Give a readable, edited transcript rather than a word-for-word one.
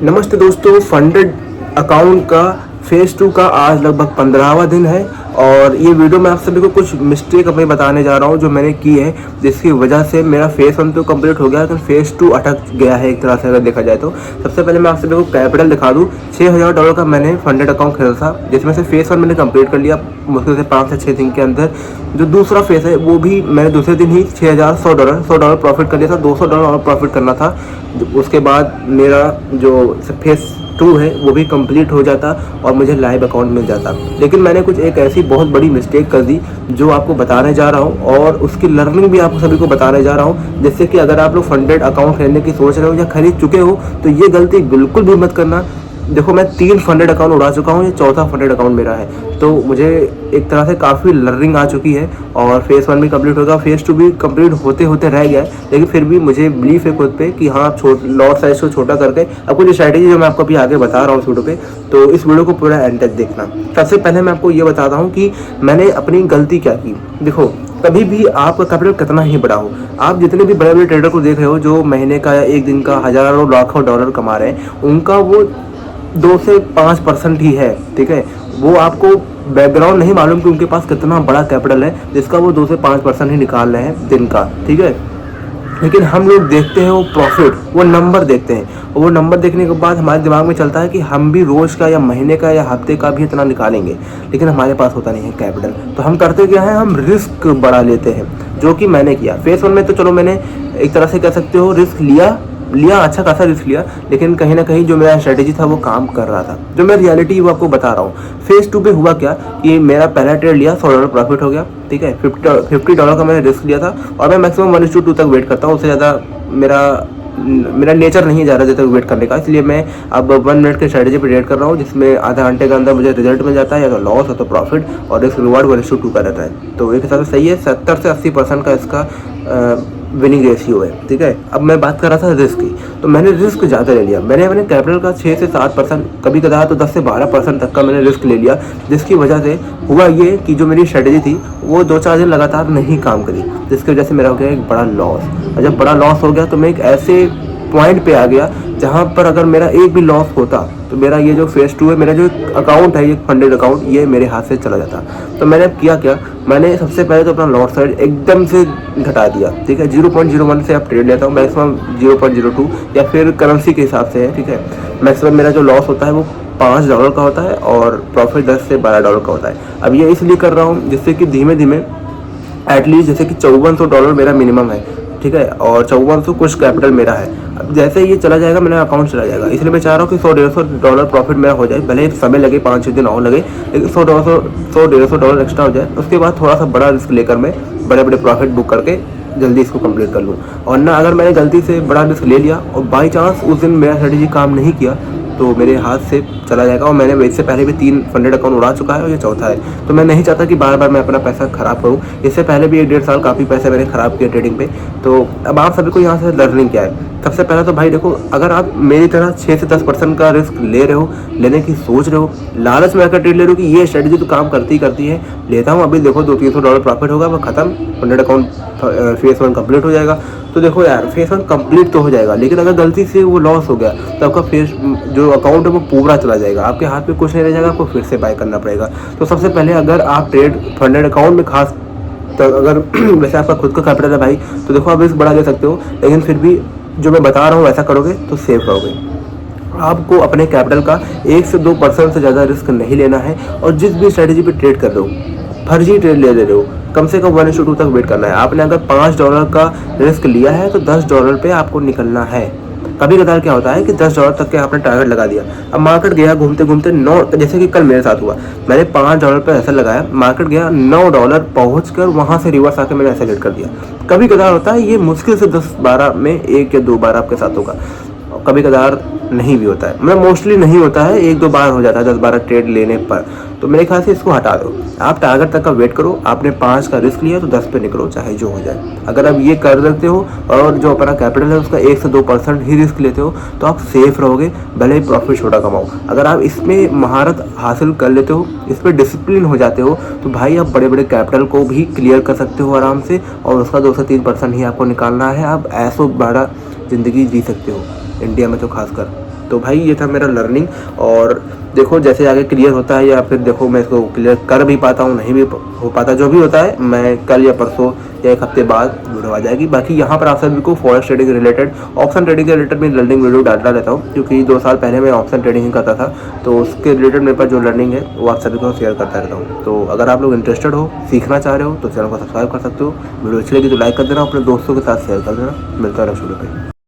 नमस्ते दोस्तों, funded account का फेज़ 2 का आज लगभग 15वां दिन है और ये वीडियो मैं आप सभी को कुछ मिस्टेक अपनी बताने जा रहा हूँ जो मैंने की है, जिसकी वजह से मेरा फेज़ 1 तो कंप्लीट हो गया लेकिन फेज़ 2 अटक गया है एक तरह से अगर देखा जाए तो। सबसे पहले मैं आप सभी को कैपिटल दिखा दूँ। $6000 का मैंने फंडेड अकाउंट खरीदा था, जिसमें से फेज़ 1 मैंने कंप्लीट कर लिया मुश्किल से 5 से 6 दिन के अंदर। जो दूसरा फेज़ है वो भी मैंने दूसरे दिन ही $6100 प्रॉफिट कर लिया था। $200 प्रॉफिट करना था। उसके बाद मेरा जो फेज़ 2 है वो भी कंप्लीट हो जाता और मुझे लाइव अकाउंट मिल जाता। लेकिन मैंने कुछ एक ऐसी बहुत बड़ी मिस्टेक कर दी जो आपको बताने जा रहा हूँ और उसकी लर्निंग भी आपको सभी को बताने जा रहा हूँ, जिससे कि अगर आप लोग फंडेड अकाउंट खरीदने की सोच रहे हो या खरीद चुके हो तो ये गलती बिल्कुल भी मत करना। देखो, मैं 3 फंडेड अकाउंट उड़ा चुका हूँ, ये चौथा फंडेड अकाउंट मेरा है, तो मुझे एक तरह से काफ़ी लर्निंग आ चुकी है और फेज़ 1 भी कंप्लीट होगा, फेज़ 2 भी कंप्लीट होते होते रह गया है। लेकिन फिर भी मुझे बिलीफ है खुद पे कि हाँ, आप लॉट साइज को छोटा करके अब कुछ स्ट्रैटेजी जो मैं आपको अभी आगे बता रहा हूँ इस वीडियो पे, तो इस वीडियो को पूरा एंड तक देखना। सबसे पहले मैं आपको ये बताता हूँ कि मैंने अपनी गलती क्या की। देखो, कभी भी आपका कैपिटल कितना ही बड़ा हो, आप जितने भी बड़े बड़े ट्रेडर को देख रहे हो जो महीने का या एक दिन का हज़ारों लाखों डॉलर कमा रहे हैं, उनका वो 2 से 5% ही है। ठीक है, वो आपको बैकग्राउंड नहीं मालूम कि उनके पास कितना बड़ा कैपिटल है जिसका वो 2 से 5% ही निकाल रहे हैं दिन का। ठीक है, लेकिन हम लोग देखते हैं वो प्रॉफिट, वो नंबर देखते हैं और वो नंबर देखने के बाद हमारे दिमाग में चलता है कि हम भी रोज़ का या महीने का या हफ्ते का भी इतना निकालेंगे, लेकिन हमारे पास होता नहीं है कैपिटल। तो हम करते क्या है, हम रिस्क बढ़ा लेते हैं, जो कि मैंने किया। फेज़ 1 में तो चलो मैंने एक तरह से कह सकते हो रिस्क लिया अच्छा खासा रिस्क लिया, लेकिन कहीं ना कहीं जो मेरा स्ट्रेटेजी था वो काम कर रहा था। जो मैं रियलिटी वो आपको बता रहा हूँ। फेज़ 2 पे हुआ क्या कि मेरा पहला ट्रेड लिया, $100 प्रॉफिट हो गया। ठीक है, $50 का मैंने रिस्क लिया था और मैं मैक्सिमम 1:2 तक वेट करता हूँ, उससे ज़्यादा मेरा नेचर नहीं जा रहा है तक वेट करने का, इसलिए मैं अब 1 मिनट के स्ट्रेटेजी पे ट्रेड कर रहा हूँ, जिसमें आधा घंटे के अंदर मुझे रिजल्ट मिल जाता है, या तो लॉस हो तो प्रॉफिट, और रिस्क रिवार्ड 1:2 का रहता है। तो एक हिसाब से सही है, 70 से 80% का इसका विनिंग रेशियो है। ठीक है, अब मैं बात कर रहा था रिस्क की, तो मैंने रिस्क ज़्यादा ले लिया। मैंने अपने कैपिटल का 6 से 7%, कभी कदा तो 10 से 12% तक का मैंने रिस्क ले लिया, जिसकी वजह से हुआ ये कि जो मेरी स्ट्रेटेजी थी वो 2-4 दिन लगातार नहीं काम करी, जिसकी वजह से मेरा हो गया एक बड़ा लॉस। और जब बड़ा लॉस हो गया तो मैं एक ऐसे पॉइंट पे आ गया जहाँ पर अगर मेरा एक भी लॉस होता तो मेरा ये जो फेज़ 2 है, मेरा जो अकाउंट है, ये फंडेड अकाउंट, ये मेरे हाथ से चला जाता। तो मैंने किया क्या, मैंने सबसे पहले तो अपना लॉट साइज एकदम से घटा दिया। ठीक है, 0.01 से आप ट्रेड लेता हूँ, मैक्सिमम 0.02 या फिर करेंसी के हिसाब से है। ठीक है, मैक्सिमम मेरा जो लॉस होता है वो $5 का होता है और प्रॉफिट $10 से $12 का होता है। अब ये इसलिए कर रहा हूँ जिससे कि धीमे धीमे एटलीस्ट जैसे कि $5400 मेरा मिनिमम है। ठीक है, और 5400 कुछ कैपिटल मेरा है। अब जैसे ये चला जाएगा मेरा अकाउंट चला जाएगा, इसलिए मैं चाह रहा हूँ कि $100-150 प्रॉफिट मेरा हो जाए, भले समय लगे 5-6 दिन और लगे, लेकिन $100-150 एक्स्ट्रा हो जाए। उसके बाद थोड़ा सा बड़ा रिस्क लेकर मैं बड़े बड़े प्रॉफिट बुक करके जल्दी इसको कंप्लीट कर लूँ। और ना अगर मैंने गलती से बड़ा रिस्क ले लिया और बाई चांस उस दिन मेरा स्ट्रेटेजी काम नहीं किया तो मेरे हाथ से चला जाएगा। और मैंने इससे पहले भी 3 फंडेड अकाउंट उड़ा चुका है और ये चौथा है, तो मैं नहीं चाहता कि बार बार मैं अपना पैसा ख़राब करूँ। इससे पहले भी 1-1.5 साल काफ़ी पैसे मैंने ख़राब किए ट्रेडिंग पे। तो अब आप सभी को यहाँ से लर्निंग क्या है, सबसे पहले तो भाई देखो, अगर आप मेरी तरह 6 से 10% का रिस्क ले रहे हो, लेने की सोच रहे हो, लालच में आकर ट्रेड ले रहे हो कि ये स्ट्रेटेजी तो काम करती है, लेता हूँ, अभी देखो $200-300 प्रॉफिट होगा, वह खत्म, फंडेड अकाउंट फेज़ 1 कंप्लीट हो जाएगा। तो देखो यार, फेज़ 1 कंप्लीट तो हो जाएगा, लेकिन अगर गलती से वो लॉस हो गया तो आपका फेस जो अकाउंट है वो पूरा चला जाएगा, आपके हाथ में कुछ नहीं रह जाएगा, आपको फिर से बाय करना पड़ेगा। तो सबसे पहले अगर आप ट्रेड फंडेड अकाउंट में खास तो अगर वैसे आपका खुद का कैपिटल है भाई, तो देखो आप रिस्क बढ़ा ले सकते हो, लेकिन फिर भी जो मैं बता रहा हूँ वैसा करोगे तो सेफ रहोगे। आपको अपने कैपिटल का 1 से 2% से ज़्यादा रिस्क नहीं लेना है, और जिस भी स्ट्रेटेजी पे ट्रेड कर रहे हो, फर्जी ट्रेड ले रहे हो, कम से कम 1:2 तक वेट करना है। आपने अगर $5 का रिस्क लिया है तो $10 पे आपको निकलना है। कभी कदार क्या होता है कि $10 तक के आपने टारगेट लगा दिया, अब मार्केट गया घूमते घूमते 9, जैसे कि कल मेरे साथ हुआ, मैंने $5 पे ऐसा लगाया, मार्केट गया $9 पहुँच कर वहाँ से रिवर्स आके मैंने ऐसा लेट कर दिया। कभी कदार होता है, ये मुश्किल से 10-12 में 1 या 2 बार आपके साथ होगा, कभी कदार नहीं भी होता है, मतलब मोस्टली नहीं होता है, 1-2 बार हो जाता है 10-12 ट्रेड लेने पर। तो मेरे ख्याल से इसको हटा दो, आप टारगेट तक का वेट करो। आपने 5 का रिस्क लिया तो 10 पे निकलो, चाहे जो हो जाए। अगर आप ये कर सकते हो और जो अपना कैपिटल है उसका 1 से 2% ही रिस्क लेते हो तो आप सेफ रहोगे, भले ही प्रॉफिट छोटा कमाओ। अगर आप इसमें महारत हासिल कर लेते हो, इस पर डिसिप्लिन हो जाते हो, तो भाई आप बड़े बड़े कैपिटल को भी क्लियर कर सकते हो आराम से, और उसका 2 से 3% ही आपको निकालना है। आप ऐसो बड़ा ज़िंदगी जी सकते हो, इंडिया में तो खासकर। तो भाई ये था मेरा लर्निंग, और देखो जैसे आगे क्लियर होता है या फिर देखो मैं इसको क्लियर कर भी पाता हूँ, नहीं भी हो पाता, जो भी होता है मैं कल या परसों या एक हफ्ते बाद वीडियो आ जाएगी। बाकी यहाँ पर आप सभी को forex trading related, option trading के रिलेटेड मैं लर्निंग वीडियो डालता रहता हूँ, क्योंकि 2 साल पहले मैं ऑप्शन ट्रेडिंग ही करता था, तो उसके रिलेटेड मेरे पास जो लर्निंग है वो आप सभी को शेयर करता रहता हूँ। तो अगर आप लोग इंटरेस्टेड हो, सीखना चाह रहे हो, तो चैनल को सब्सक्राइब कर सकते हो। वीडियो अच्छी लगी तो लाइक कर देना, अपने दोस्तों के साथ शेयर कर देना। मिलता है नेक्स्ट वीडियो पे।